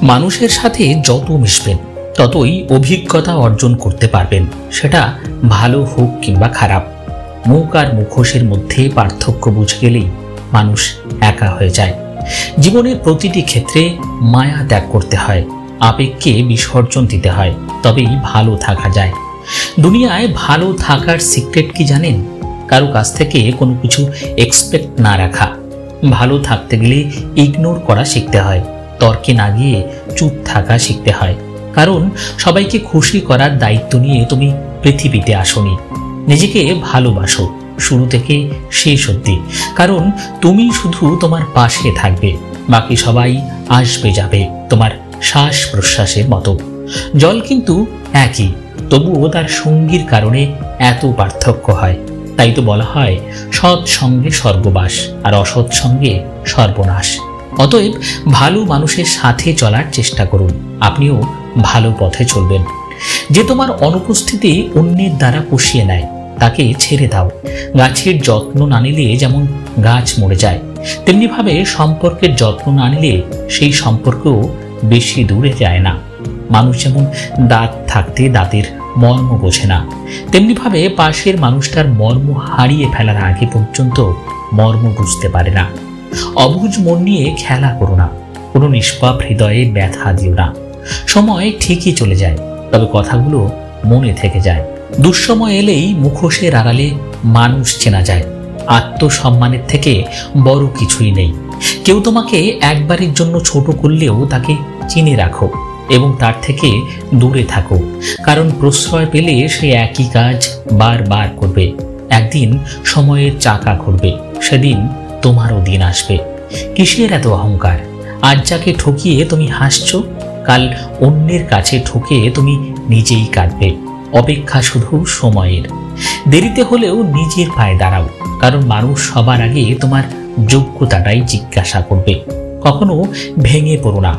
মানুষের সাথে যত মিশবেন ততই অভিজ্ঞতা অর্জন করতে পারবেন, সেটা ভালো হোক কিংবা খারাপ। মুখ আর মুখোশের মধ্যে পার্থক্য বুঝে গেলেই মানুষ একা হয়ে যায়। জীবনের প্রতিটি ক্ষেত্রে মায়া ত্যাগ করতে হয়, আবেগকে বিসর্জন দিতে হয়, তবেই ভালো থাকা যায়। দুনিয়ায় ভালো থাকার সিক্রেট কি জানেন? কারো কাছ থেকে কোনো কিছু এক্সপেক্ট না রাখা। ভালো থাকতে গেলে ইগনোর করা শিখতে হয়, তর্কে না গিয়ে চুপ থাকা শিখতে হয়। কারণ সবাইকে খুশি করার দায়িত্ব নিয়ে তুমি পৃথিবীতে আসোনি। নিজেকে ভালোবাসো শুরু থেকে শেষ অবধি, কারণ তুমি শুধু তোমার পাশে থাকবে, বাকি সবাই আসবে যাবে তোমার শ্বাস প্রশ্বাসের মতো। জল কিন্তু একই, তবুও তার সঙ্গীর কারণে এত পার্থক্য হয়। তাই তো বলা হয় সৎ সঙ্গে স্বর্গবাস আর অসৎ সঙ্গে সর্বনাশ। অতএব ভালো মানুষের সাথে চলার চেষ্টা করুন, আপনিও ভালো পথে চলবেন। যে তোমার অনুপস্থিতি অন্যের দ্বারা পুষিয়ে নেয় তাকে ছেড়ে দাও। গাছের যত্ন না নিলে যেমন গাছ মরে যায়, তেমনিভাবে সম্পর্কের যত্ন না নিলে সেই সম্পর্কও বেশি দূরে যায় না। মানুষ যেমন দাঁত থাকতে দাঁতের মর্ম বোঝে না, তেমনিভাবে পাশের মানুষটার মর্ম হারিয়ে ফেলার আগে পর্যন্ত মর্ম বুঝতে পারে না। অবুঝ মন নিয়ে খেলা করো না, কোনো নিষ্পাপ হৃদয়ে ব্যথা দিও না। সময় ঠিকই চলে যায়, তবে কথাগুলো মনে থেকে যায়। দুঃসময় এলেই মুখোশের আড়ালে মানুষ চেনা যায়। আত্মসম্মানের থেকে বড় কিছুই নেই। কেউ তোমাকে একবারের জন্য ছোট করলেও তাকে চিনে রাখো এবং তার থেকে দূরে থাকো, কারণ প্রশ্রয় পেলে সে একই কাজ বারবার করবে। একদিন সময়ের চাকা ঘুরবে, সেদিন তোমারও দিন আসবে। কিসের এত অহংকার? আজ যাকে ঠকিয়ে তুমি হাসছো, কাল অন্যের কাছে ঠকে তুমি নিজেই কাঁদবে। অপেক্ষা শুধু সময়ের। দেরিতে হলেও নিজের পায়ে দাঁড়াও, কারণ মানুষ সবার আগে তোমার যোগ্যতাটাই জিজ্ঞাসা করবে। কখনো ভেঙে পড়ো না।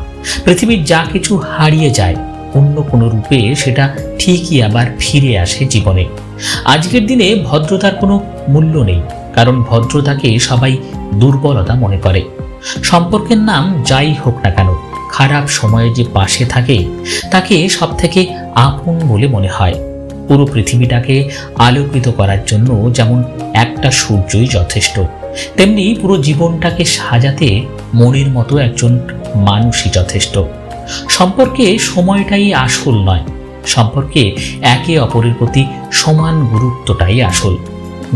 পৃথিবীর যা কিছু হারিয়ে যায় অন্য কোনো রূপে সেটা ঠিকই আবার ফিরে আসে জীবনে। আজকের দিনে ভদ্রতার কোনো মূল্য নেই, কারণ ভদ্রতাকে সবাই দুর্বলতা মনে করে। সম্পর্কের নাম যাই হোক না কেন, খারাপ সময়ে যে পাশে থাকে তাকে সব থেকে আপন বলে মনে হয়। পুরো পৃথিবীটাকে আলোকিত করার জন্য যেমন একটা সূর্যই যথেষ্ট, তেমনি পুরো জীবনটাকে সাজাতে মনের মতো একজন মানুষই যথেষ্ট। সম্পর্কে সময়টাই আসল নয়, সম্পর্কে একে অপরের প্রতি সমান গুরুত্বটাই আসল।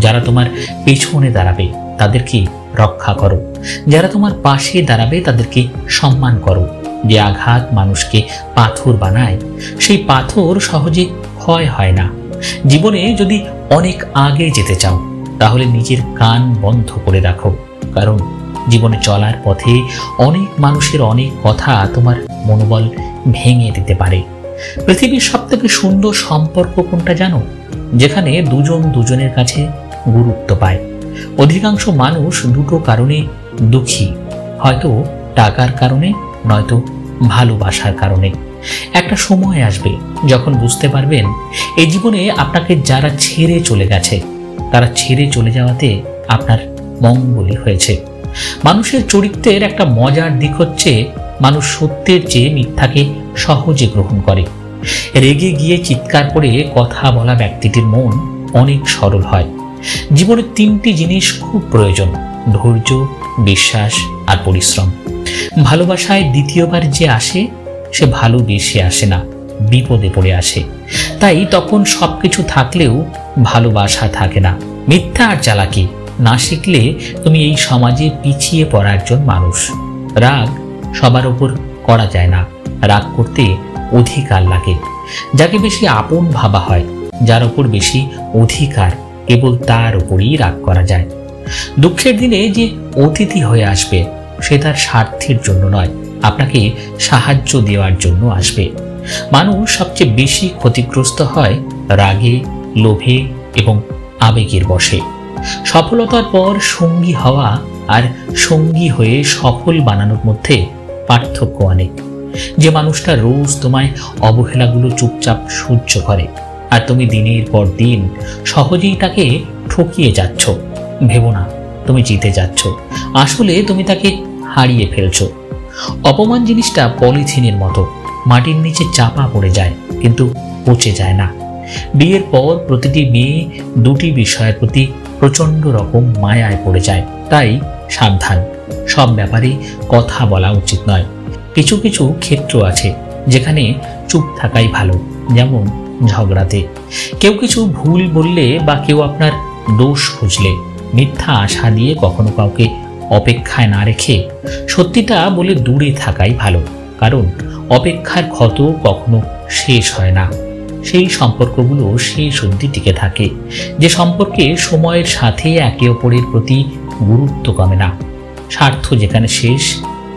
যারা তোমার পেছনে দাঁড়াবে তাদেরকে রক্ষা করো, যারা তোমার পাশে দাঁড়াবে তাদেরকে সম্মান করো। যে আঘাত মানুষকে পাথর বানায়, সেই পাথর সহজে ক্ষয় হয় না। জীবনে যদি অনেক আগে যেতে চাও তাহলে নিজের কান বন্ধ করে রাখো, কারণ জীবনে চলার পথে অনেক মানুষের অনেক কথা তোমার মনোবল ভেঙে দিতে পারে। পৃথিবীর সবথেকে সুন্দর সম্পর্ক কোনটা জানো? যেখানে দুজন দুজনের কাছে গুরুত্ব পায়। অধিকাংশ মানুষ দুটো কারণে দুঃখী, হয়তো টাকার কারণে, নয়তো ভালোবাসার কারণে। একটা সময় আসবে যখন বুঝতে পারবেন এই জীবনে আপনাকে যারা ছেড়ে চলে গেছে তারা ছেড়ে চলে যাওয়াতে আপনার মঙ্গলই হয়েছে। মানুষের চরিত্রের একটা মজার দিক হচ্ছে মানুষ সত্যের চেয়ে মিথ্যাকে সহজে গ্রহণ করে। রেগে গিয়ে চিৎকার করে কথা বলা ব্যক্তিটির মন অনেক সরল হয়। জীবনে তিনটি জিনিস খুব প্রয়োজন: ধৈর্য, বিশ্বাস আর পরিশ্রম। ভালোবাসায় দ্বিতীয়বার যে আসে সে ভালোবেসে আসে না, বিপদে পড়ে আসে। তাই তখন সবকিছু থাকলেও ভালোবাসা থাকে না। মিথ্যা আর চালাকি না শিখলে তুমি এই সমাজে পিছিয়ে পড়া একজন মানুষ। রাগ সবার উপর করা যায় না, রাগ করতে অধিকার লাগে। যাকে বেশি আপন ভাবা হয়, যার উপর বেশি অধিকার, কেবল তার উপরই রাগ করা যায়। দুঃখের দিনে যে অতিথি হয়ে আসবে সে তার স্বার্থের জন্য নয়, আপনাকে সাহায্য দেওয়ার জন্য আসবে। মানুষ সবচেয়ে বেশি ক্ষতিগ্রস্ত হয় রাগে, লোভে এবং আবেগের বশে। সফলতার পর সঙ্গী হওয়া আর সঙ্গী হয়ে সফল বানানোর মধ্যে পার্থক্য অনেক। যে মানুষটা রোজ তোমায় অবহেলাগুলো চুপচাপ সহ্য করে আর তুমি দিনের পর দিন সহজেই তাকে ঠকিয়ে যাচ্ছ, ভেবো না তুমি জিতে যাচ্ছ, আসলে তুমি তাকে হারিয়ে ফেলছো। অপমান জিনিসটা পলিথিনের মতো, মাটির নিচে চাপা পড়ে যায় কিন্তু পচে যায় না। বিয়ের পর প্রতিটি মেয়ে দুটি বিষয়ের প্রতি প্রচণ্ড রকম মায়ায় পড়ে যায়। তাই সাবধান, সব ব্যাপারে কথা বলা উচিত নয়। কিছু কিছু ক্ষেত্র আছে যেখানে চুপ থাকাই ভালো, যেমন ঝগড়াতে। কেউ কিছু ভুল বললে বা কেউ আপনার দোষ খুঁজলে মিথ্যা আশা দিয়ে কখনো কাউকে অপেক্ষায় না রেখে সত্যিটা বলে দূরে থাকাই ভালো, কারণ অপেক্ষার ক্ষত কখনো শেষ হয় না। সেই সম্পর্কগুলো শেষ অবধি টিকে থাকে যে সম্পর্কে সময়ের সাথে একে অপরের প্রতি গুরুত্ব কমে না। স্বার্থ যেখানে শেষ,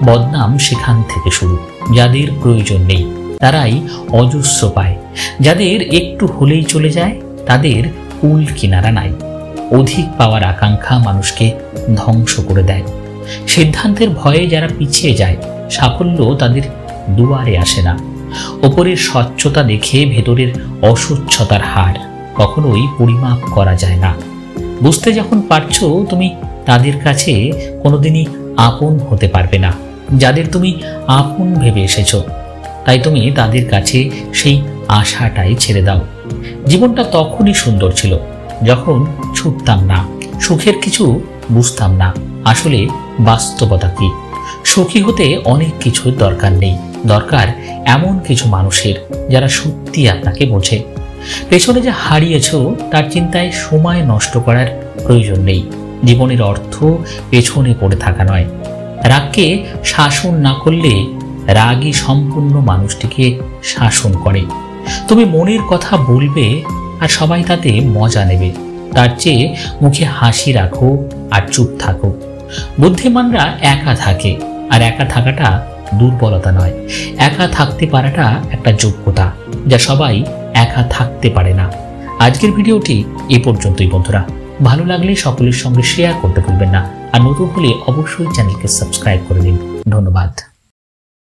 বদনাম সেখান থেকে শুরু। যাদের প্রয়োজন নেই তারাই অজস্র পায়, যাদের একটু হলেই চলে যায় তাদের কুল কিনারা নাই। অধিক পাওয়ার আকাঙ্ক্ষা মানুষকে ধ্বংস করে দেয়। সিদ্ধান্তের ভয়ে যারা পিছিয়ে যায়, সাফল্য তাদের দুয়ারে আসে না। ওপরের স্বচ্ছতা দেখে ভেতরের অস্বচ্ছতার হার কখনোই পরিমাপ করা যায় না। বুঝতে যখন পারছো তুমি তাদের কাছে কোনোদিনই আপন হতে পারবে না। যাদের তুমি আপন ভেবে এসেছো, তাই তুমি তাদের কাছে সেই আশাটাই ছেড়ে দাও। জীবনটা তখনই সুন্দর ছিল যখন ছুটতাম না, সুখের কিছু বুঝতাম না আসলে বাস্তবতা কি। সুখী হতে অনেক কিছুর দরকার নেই, দরকার এমন কিছু মানুষের যারা সত্যি আপনাকে বোঝে। পেছনে যা হারিয়েছো তার চিন্তায় সময় নষ্ট করার প্রয়োজন নেই। জীবনের অর্থ পেছনে পড়ে থাকা নয়। রাগকে শাসন না করলে রাগই সম্পূর্ণ মানুষটিকে শাসন করে। তুমি মনের কথা বলবে আর সবাই তাতে মজা নেবে, তার চেয়ে মুখে হাসি রাখো আর চুপ থাকো। বুদ্ধিমানরা একা থাকে, আর একা থাকাটা দুর্বলতা নয়। একা থাকতে পারাটা একটা যোগ্যতা, যা সবাই একা থাকতে পারে না। আজকের ভিডিওটি এই পর্যন্তই বন্ধুরা। ভালো লাগলে সকলের সঙ্গে শেয়ার করতে ভুলবেন না, আর নতুন হলে অবশ্যই চ্যানেলকে সাবস্ক্রাইব করে দিন। ধন্যবাদ।